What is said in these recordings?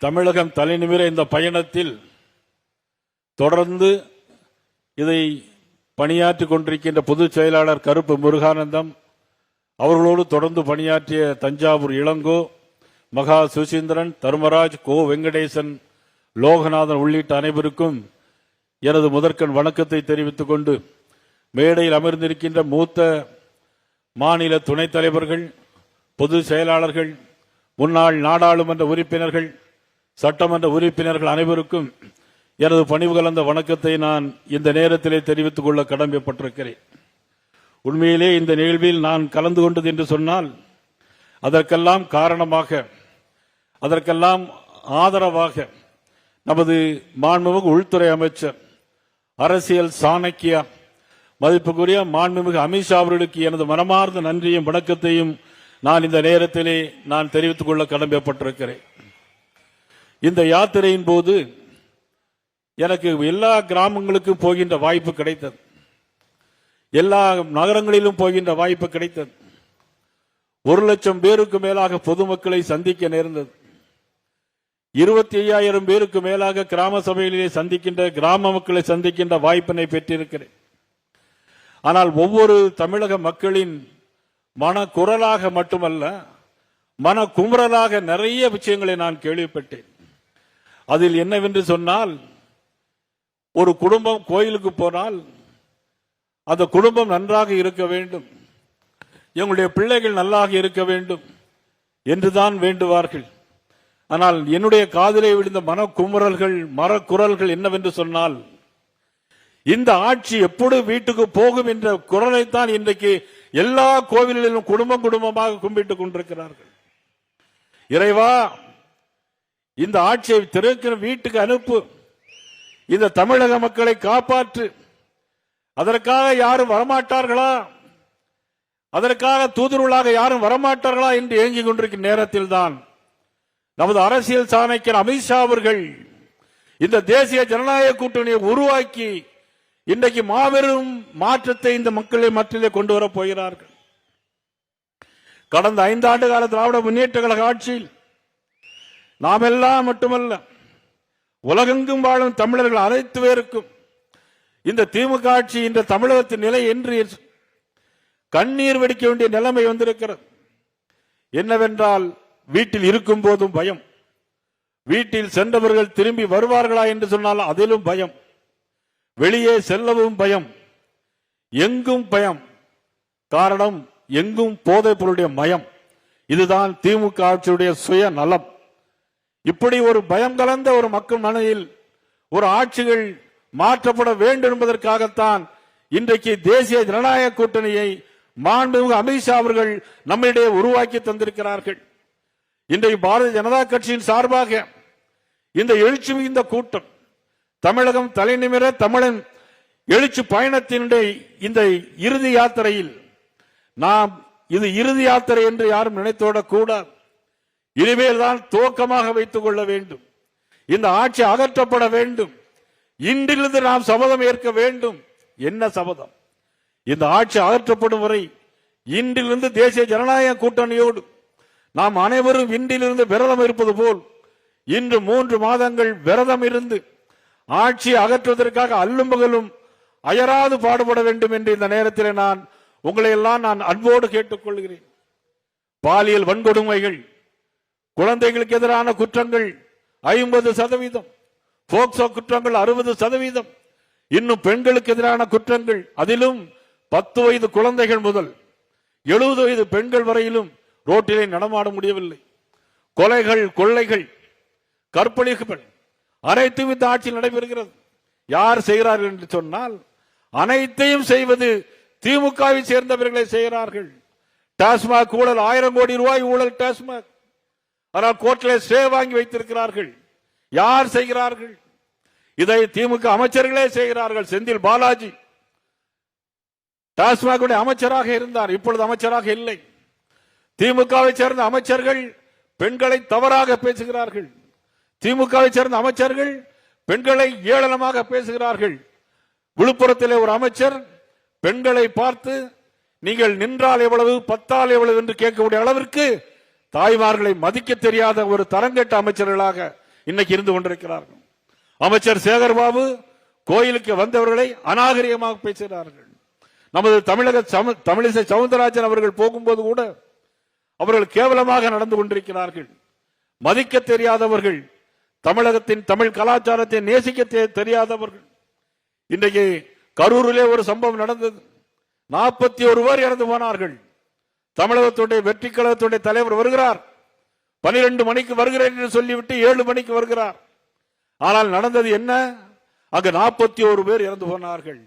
தமிழகம் தலைநிமிர இந்த பயணத்தில் தொடர்ந்து இதை பணியாற்றிக் கொண்டிருக்கின்ற பொதுச் செயலாளர் கருப்பு முருகானந்தம் அவர்களோடு தொடர்ந்து பணியாற்றிய தஞ்சாவூர் இளங்கோ, மகா சுசீந்திரன், தர்மராஜ், கோ வெங்கடேசன், லோகநாதன் உள்ளிட்ட அனைவருக்கும் எனது முதற்கண் வணக்கத்தை தெரிவித்துக் கொண்டு மேடையில் அமர்ந்திருக்கின்ற மூத்த மாநில துணைத் தலைவர்கள், பொதுச் செயலாளர்கள், முன்னாள் நாடாளுமன்ற உறுப்பினர்கள், சட்டமன்ற உறுப்பினர்கள் அனைவருக்கும் எனது பணிவு கலந்த வணக்கத்தை நான் இந்த நேரத்திலே தெரிவித்துக் கொள்ள கடமைப்பட்டிருக்கிறேன். உண்மையிலே இந்த நிகழ்வில் நான் கலந்து கொண்டது என்று சொன்னால் அதற்கெல்லாம் காரணமாக, அதற்கெல்லாம் ஆதரவாக நமது மாண்புமிகு உள்துறை அமைச்சர், அரசியல் சாணக்கியா, மதிப்புக்குரிய மாண்புமிகு அமித்ஷா அவர்களுக்கு எனது மனமார்ந்த நன்றியும் வணக்கத்தையும் நான் இந்த நேரத்திலே நான் தெரிவித்துக் கொள்ள கடமைப்பட்டிருக்கிறேன். இந்த யாத்திரையின் போது எனக்கு எல்லா கிராமங்களுக்கும் போகின்ற வாய்ப்பு கிடைத்தது, எல்லா நகரங்களிலும் போகின்ற வாய்ப்பு கிடைத்தது. 1,00,000 பேருக்கு மேலாக பொதுமக்களை சந்திக்க நேர்ந்தது. 25,000 பேருக்கு மேலாக கிராம சபைகளிலே சந்திக்கின்ற, கிராம மக்களை சந்திக்கின்ற வாய்ப்பினை பெற்றிருக்கிறேன். ஆனால் ஒவ்வொரு தமிழக மக்களின் மன குரலாக மட்டுமல்ல, மன குமுறலாக நிறைய விஷயங்களை நான் கேள்விப்பட்டேன். அதில் என்னவென்று சொன்னால், ஒரு குடும்பம் கோயிலுக்கு போனால் அந்த குடும்பம் நன்றாக இருக்க வேண்டும், எங்களுடைய பிள்ளைகள் நல்லாக இருக்க வேண்டும் என்றுதான் வேண்டுவார்கள். ஆனால் என்னுடைய காதிலே விழுந்த மனக்குமுறல்கள், மரக்குரல்கள் என்னவென்று சொன்னால், இந்த ஆட்சி எப்போது வீட்டுக்கு போகும் என்ற குரலைத்தான் இன்றைக்கு எல்லா கோவில்களிலும் குடும்பம் குடும்பமாக கும்பிட்டுக் கொண்டிருக்கிறார்கள். இறைவா, இந்த ஆட்சியை திறக்கிற வீட்டுக்கு அனுப்பு, இந்த தமிழக மக்களை காப்பாற்று. அதற்காக யாரும் வரமாட்டார்களா, அதற்காக தூதுருளாக யாரும் வரமாட்டார்களா என்று ஏங்கிக் கொண்டிருக்கிற நேரத்தில் தான் நமது அரசியல் சாணக்கியர் அமித்ஷா அவர்கள் இந்த தேசிய ஜனநாயக கூட்டணியை உருவாக்கி இன்றைக்கு மாபெரும் மாற்றத்தை இந்த மக்களை மத்தியிலே கொண்டு வரப் போகிறார்கள். கடந்த 5 ஆண்டு கால திராவிட முன்னேற்ற கழக ஆட்சியில் நாம் எல்லாம் மட்டுமல்ல, உலகெங்கும் வாழும் தமிழர்கள் அனைத்து பேருக்கும் இந்த திமுக ஆட்சி இந்த தமிழகத்தின் நிலை என்று கண்ணீர் வெடிக்க வேண்டிய நிலைமை வந்திருக்கிறது. என்னவென்றால், வீட்டில் இருக்கும் போதும் பயம், வீட்டில் சென்றவர்கள் திரும்பி வருவார்களா என்று சொன்னால் அதிலும் பயம், வெளியே செல்லவும் பயம், எங்கும் பயம். காரணம், எங்கும் போதைப் பொருளுடைய மயம். இதுதான் திமுக ஆட்சியுடைய சுய நலம். இப்படி ஒரு பயம் கலந்த ஒரு மக்கள் மனதில் ஒரு ஆட்சிகள் மாற்றப்பட வேண்டும் என்பதற்காகத்தான் இன்றைக்கு தேசிய ஜனநாயக கூட்டணியை மாண்புமிகு அமித்ஷா அவர்கள் நம்மிடையே உருவாக்கி தந்திருக்கிறார்கள். இன்றைக்கு பாரதிய ஜனதா கட்சியின் சார்பாக இந்த எழுச்சி மிகுந்த கூட்டம், தமிழகம் தலைநிமிர தமிழன் எழுச்சி பயணத்தினுடைய இந்த இறுதி யாத்திரையில் நாம் இது இறுதி யாத்திரை என்று யாரும் நினைத்துவிடக் கூடாது. இனிமேல் தான் துவக்கமாக வைத்துக் கொள்ள வேண்டும். இந்த ஆட்சி அகற்றப்பட வேண்டும். இன்றிலிருந்து நாம் சபதம் ஏற்க வேண்டும். என்ன சபதம்? இந்த ஆட்சி அகற்றப்படும் வரை இன்றிலிருந்து தேசிய ஜனநாயக கூட்டணியோடு நாம் அனைவரும் இன்றிலிருந்து விரதம் இருப்பது போல் இன்று 3 மாதங்கள் விரதம் இருந்து ஆட்சி அகற்றுவதற்காக அல்லும் பகலும் அயராது பாடுபட வேண்டும் என்று இந்த நேரத்தில் நான் உங்களை எல்லாம் நான் அன்போடு கேட்டுக்கொள்கிறேன். பாலியல் வன்கொடுமைகள், குழந்தைகளுக்கு எதிரான குற்றங்கள் 50%, போக்சோ குற்றங்கள் 60%, இன்னும் பெண்களுக்கு எதிரான குற்றங்கள், அதிலும் 10 வயது குழந்தைகள் முதல் 70 வயது பெண்கள் வரையிலும் ரோட்டிலே நடமாட முடியவில்லை. கொலைகள், கொள்ளைகள், கற்பழிப்புகள் அனைத்தும் இந்த ஆட்சியில் நடைபெறுகிறது. யார் செய்கிறார்கள் என்று சொன்னால், அனைத்தையும் செய்வது திமுகவை சேர்ந்தவர்களை செய்கிறார்கள். டாஸ்மாக் ஊழல், 1000 கோடி ரூபாய் ஊழல் டாஸ்மாக். ஆனால் கோர்ட்டிலே ஸ்டே வாங்கி வைத்திருக்கிறார்கள். யார் செய்கிறார்கள்? இதை திமுக அமைச்சர்களே செய்கிறார்கள். செந்தில் பாலாஜி டாஸ்மாக் அமைச்சராக இருந்தார், இப்பொழுது அமைச்சராக இல்லை. திமுகவை சேர்ந்த அமைச்சர்கள் பெண்களை தவறாக பேசுகிறார்கள். திமுகவை சேர்ந்த அமைச்சர்கள் பெண்களை ஏளனமாக பேசுகிறார்கள். விழுப்புரத்திலே ஒரு அமைச்சர் பெண்களை பார்த்து நீங்கள் நின்றால் எவ்வளவு, பத்தால் எவ்வளவு என்று கேட்கக்கூடிய அளவிற்கு தாய்மார்களை மதிக்க தெரியாத ஒரு தரங்கெட்ட அமைச்சர்களாக இன்னைக்கு இருந்து கொண்டிருக்கிறார்கள். அமைச்சர் சேகர்பாபு கோயிலுக்கு வந்தவர்களை அநாகரிகமாக பேசுகிறார்கள். நமது தமிழிசை சவுந்தரராஜன் அவர்கள் போகும்போது கூட அவர்கள் கேவலமாக நடந்து கொண்டிருக்கிறார்கள். மதிக்க தெரியாதவர்கள், தமிழகத்தின் தமிழ் கலாச்சாரத்தை நேசிக்க தெரியாதவர்கள். இன்றைக்கு கரூரிலே ஒரு சம்பவம் நடந்தது. 41 பேர் இறந்து போனார்கள். தமிழகத்துடைய வெற்றி கழகத்துடைய தலைவர் வருகிறார், 12 மணிக்கு வருகிறேன் என்று சொல்லிவிட்டு 7 மணிக்கு வருகிறார். ஆனால் நடந்தது என்ன? அங்கு 41 பேர் இறந்து போனார்கள்.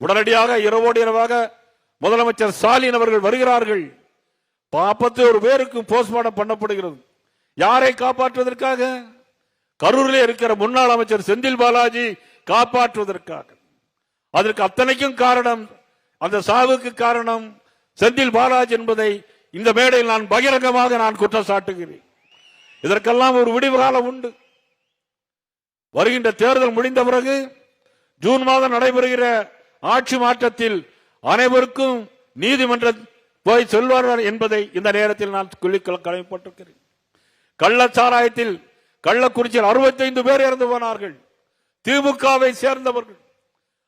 உடனடியாக இரவோடு இரவாக முதலமைச்சர் ஸ்டாலின் அவர்கள் வருகிறார்கள். 41 பேருக்கு போஸ்ட்மார்ட்டம் பண்ணப்படுகிறது. யாரை காப்பாற்றுவதற்காக? கரூரில் இருக்கிற முன்னாள் அமைச்சர் செந்தில் பாலாஜி காப்பாற்றுவதற்காக. அதற்கு அத்தனைக்கும் காரணம், அந்த சாவுக்கு காரணம் செந்தில் பாலாஜி என்பதை இந்த மேடையில் நான் பகிரங்கமாக நான் குற்றம் சாட்டுகிறேன். இதற்கெல்லாம் ஒரு விடிவு காலம் உண்டு. வருகின்ற தேர்தல் முடிந்த பிறகு ஜூன் மாதம் நடைபெறுகிற ஆட்சி மாற்றத்தில் அனைவருக்கும் நீதிமன்றம் போய் சொல்வார்கள் என்பதை இந்த நேரத்தில் நான் கடமைப்பட்டிருக்கிறேன். கள்ளச்சாராயத்தில் கள்ளக்குறிச்சியில் 65 பேர் இறந்து போனார்கள். திமுகவை சேர்ந்தவர்கள்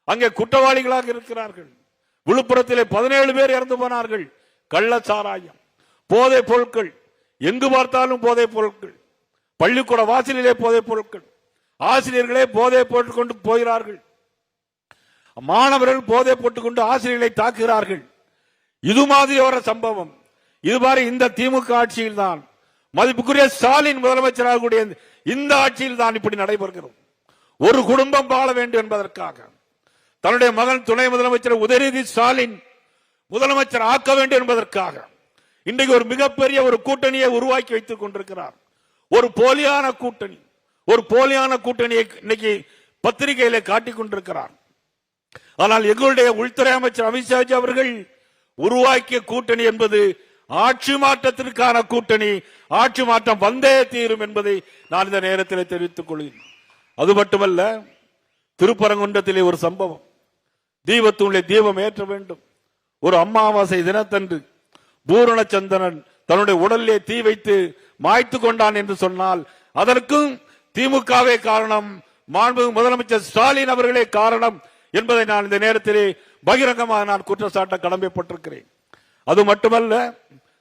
அங்கே குற்றவாளிகளாக இருக்கிறார்கள். விழுப்புரத்திலே 17 பேர் இறந்து போனார்கள். கள்ளச்சாராயம், போதைப் பொருட்கள், எங்கு பார்த்தாலும் போதைப் பொருட்கள், பள்ளிக்கூட வாசலிலே போதைப் பொருட்கள், ஆசிரியர்களே போதைப் போட்டுக் கொண்டு போகிறார்கள், மாணவர்கள் போதை போட்டுக் கொண்டு ஆசிரியர்களை தாக்குகிறார்கள். இது மாதிரி ஒரு சம்பவம் இது மாதிரி இந்த திமுக ஆட்சியில் தான், மதிப்புக்குரிய ஸ்டாலின் முதலமைச்சராக கூடிய இந்த ஆட்சியில் தான் இப்படி நடைபெறுகிறது. ஒரு குடும்பம் வாழ வேண்டும் என்பதற்காக தன்னுடைய மகன் துணை முதலமைச்சர் உதயநிதி ஸ்டாலின் முதலமைச்சர் ஆக்க வேண்டும் என்பதற்காக இன்றைக்கு ஒரு மிகப்பெரிய ஒரு கூட்டணியை உருவாக்கி வைத்துக் கொண்டிருக்கிறார். ஒரு போலியான கூட்டணி, ஒரு போலியான கூட்டணியை இன்னைக்கு பத்திரிகையில காட்டிக் கொண்டிருக்கிறார். ஆனால் எங்களுடைய உள்துறை அமைச்சர் அமித்ஷாஜி அவர்கள் உருவாக்கிய கூட்டணி என்பது ஆட்சி மாற்றத்திற்கான கூட்டணி. ஆட்சி மாற்றம் வந்தே தீரும் என்பதை நான் இந்த நேரத்தில் தெரிவித்துக் கொள்கிறேன். அது மட்டுமல்ல, திருப்பரங்குன்றத்திலே ஒரு சம்பவம். தீபத்தூணிலே தீபம் ஏற்ற வேண்டும். ஒரு அமாவாசை தினத்தன்று பூரணச்சந்திரன் தன்னுடைய உடலிலே தீ வைத்து மாய்த்து கொண்டான் என்று சொன்னால் அதற்கும் திமுகவே காரணம், மாண்புமிகு முதலமைச்சர் ஸ்டாலின் அவர்களே காரணம் என்பதை நான் இந்த நேரத்திலே பகிரங்கமாக நான் குற்றச்சாட்ட கடமைப்பட்டிருக்கிறேன். அது மட்டுமல்ல,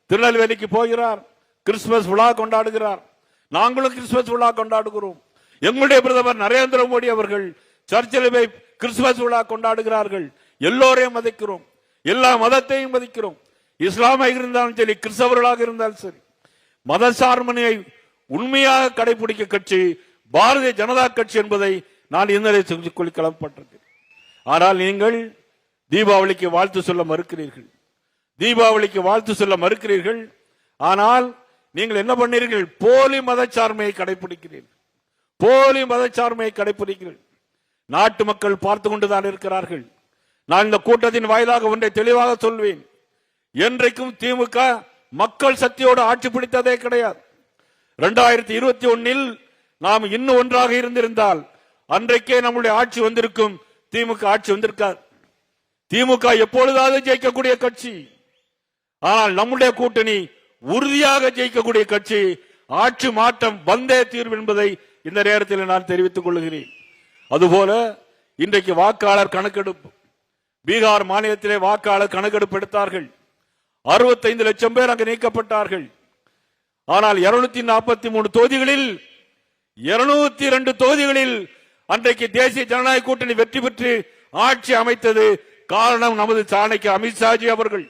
திருநெல்வேலிக்கு போகிறார், கிறிஸ்துமஸ் விழா கொண்டாடுகிறார். நாங்களும் கிறிஸ்துமஸ் விழா கொண்டாடுகிறோம். எங்களுடைய பிரதமர் நரேந்திர மோடி அவர்கள் சர்ச்சில் போய் கிறிஸ்துமஸ் விழா கொண்டாடுகிறார்கள். எல்லோரையும் மதிக்கிறோம், எல்லா மதத்தையும் மதிக்கிறோம். இஸ்லாமாக இருந்தாலும் சரி, கிறிஸ்தவர்களாக இருந்தாலும் சரி, மத சார்பனையை உண்மையாக கடைபிடிக்க கட்சி பாரதிய ஜனதா கட்சி என்பதை நான் இந்த கடமைப்பட்டிருக்கிறேன். ஆனால் நீங்கள் தீபாவளிக்கு வாழ்த்து சொல்ல மறுக்கிறீர்கள், தீபாவளிக்கு வாழ்த்து சொல்ல மறுக்கிறீர்கள். ஆனால் நீங்கள் என்ன பண்ணீர்கள்? போலி மதச்சார்மையை கடைபிடிக்கிறீர்கள், போலி மதச்சார்மையை கடைபிடிக்கிறீர்கள். நாட்டு மக்கள் பார்த்து கொண்டுதான் இருக்கிறார்கள். நான் இந்த கூட்டத்தின் வாயிலாக ஒன்றை தெளிவாக சொல்வேன். என்றைக்கும் திமுக மக்கள் சக்தியோடு ஆட்சி பிடித்ததே கிடையாது. 2021 நாம் இன்னும் ஒன்றாக இருந்திருந்தால் அன்றைக்கே நம்முடைய ஆட்சி வந்திருக்கும். திமுக ஆட்சி வந்திருக்கார். திமுக எப்பொழுதாவது ஜெயிக்கக்கூடிய கட்சி. ஆனால் நம்முடைய கூட்டணி உறுதியாக ஜெயிக்கக்கூடிய கட்சி. ஆட்சி மாற்றம் வந்தே தீர்வு என்பதை இந்த நேரத்தில் நான் தெரிவித்துக் கொள்கிறேன். அதுபோல இன்றைக்கு வாக்காளர் கணக்கெடுப்பு, பீகார் மாநிலத்திலே வாக்காளர் கணக்கெடுப்பு எடுத்தார்கள். 65 லட்சம் பேர் அங்கு நீக்கப்பட்டார்கள். ஆனால் 243 தொகுதிகளில் 202 தொகுதிகளில் அன்றைக்கு தேசிய ஜனநாயக கூட்டணி வெற்றி பெற்று ஆட்சி அமைத்தது. காரணம் நமது சாணக்கிய அமித்ஷாஜி அவர்கள்.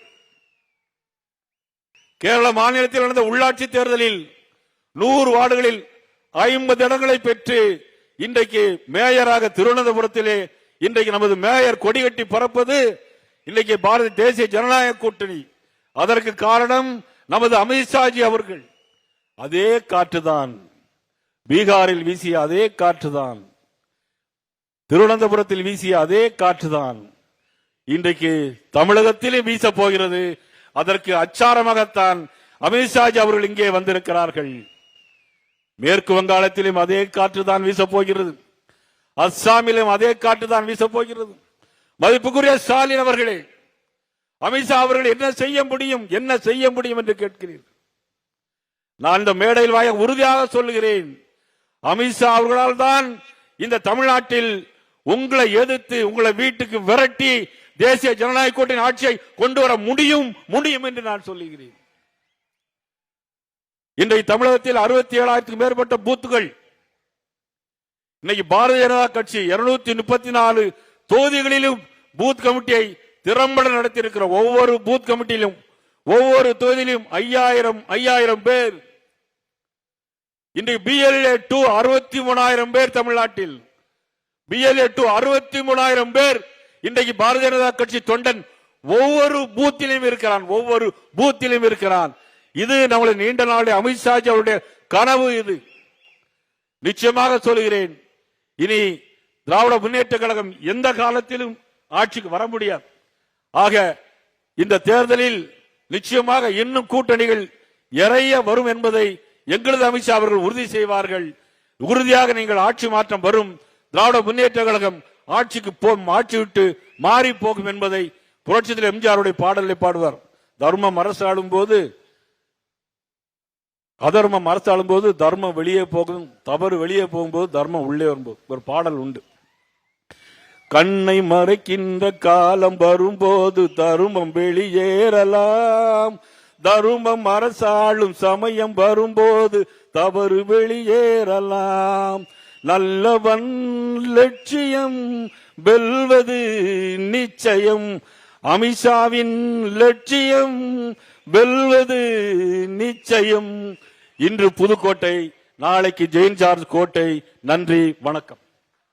கேரள மாநிலத்தில் நடந்த உள்ளாட்சி தேர்தலில் 100 வார்டுகளில் 50 இடங்களை பெற்று இன்றைக்கு மேயராக திருவனந்தபுரத்திலே இன்றைக்கு நமது மேயர் கொடிகட்டி பறப்பது இன்றைக்கு பாரதிய தேசிய ஜனநாயக கூட்டணி. அதற்கு காரணம் நமது அமித்ஷாஜி அவர்கள். அதே காற்றுதான் பீகாரில் வீசிய அதே காற்றுதான், திருவனந்தபுரத்தில் வீசிய அதே காற்றுதான் இன்றைக்கு தமிழகத்திலே வீச போகிறது. அதற்கு அச்சாரமாகத்தான் அமித்ஷாஜி அவர்கள் இங்கே வந்திருக்கிறார்கள். மேற்கு வங்காளத்திலும் அதே காற்றுதான் வீச போகிறது, அஸ்ஸாமிலும் அதே காற்றுதான் வீச போகிறது. மதிப்புக்குரிய ஸ்டாலின் அவர்களே, அமித்ஷா அவர்கள் என்ன செய்ய முடியும், என்ன செய்ய முடியும் என்று கேட்கிறீர்கள். நான் இந்த மேடையில் வாய உறுதியாக சொல்லுகிறேன், அமித்ஷா அவர்களால் தான் இந்த தமிழ்நாட்டில் உங்களை எதிர்த்து உங்களை வீட்டுக்கு விரட்டி தேசிய ஜனநாயக கூட்டணி ஆட்சியை கொண்டு வர முடியும் என்று நான் சொல்லுகிறேன். இன்றைக்கு தமிழகத்தில் 67,000 மேற்பட்ட பூத்துகள், இன்னைக்கு பாரதிய ஜனதா கட்சி 234 தொகுதிகளிலும் பூத் கமிட்டியை திறம்பட நடத்தியிருக்கிற ஒவ்வொரு பூத் கமிட்டியிலும் ஒவ்வொரு தொகுதியிலும் 5000 பேர். இன்றைக்கு BLA 2 63,000 பேர் தமிழ்நாட்டில், BLA 2 63,000 பேர் இன்றைக்கு பாரதிய ஜனதா கட்சி தொண்டன் ஒவ்வொரு பூத்திலும் இருக்கிறான். இது நம்மளுடைய நீண்ட நாளுடைய அமித்ஷா அவருடைய கனவு. இது நிச்சயமாக சொல்கிறேன், இனி திராவிட முன்னேற்ற கழகம் எந்த காலத்திலும் ஆட்சிக்கு வர முடியாது. ஆக இந்த தேர்தலில் நிச்சயமாக இன்னும் கூட்டணிகள் நிறைய வரும் என்பதை எங்களது அமித்ஷா அவர்கள் உறுதி செய்வார்கள். உறுதியாக நீங்கள் ஆட்சி மாற்றம் வரும், திராவிட முன்னேற்ற கழகம் ஆட்சிக்கு ஆட்சி விட்டு மாறி போகும் என்பதை புரட்சித்தில் எம்ஜிஆருடைய பாடலை பாடுவார். தர்மம் அரசாளும் போது அதர்மம் அரசாளும் போது தர்மம் வெளியே போகும், தவறு வெளியே போகும்போது தர்மம் உள்ளே வரும்போது ஒரு பாடல் உண்டு. கண்ணை மறைக்கின்ற காலம் வரும்போது தர்மம் வெளியேறலாம், தர்மம் அரசாளும் சமயம் வரும்போது தவறு வெளியேறலாம். நல்லவன் லட்சியம் வெல்வது நிச்சயம், அமித்ஷாவின் லட்சியம் வெல்வது நிச்சயம். இன்று புதுக்கோட்டை, நாளைக்கு ஜெயின் ஜார்ஜ் கோட்டை. நன்றி, வணக்கம்.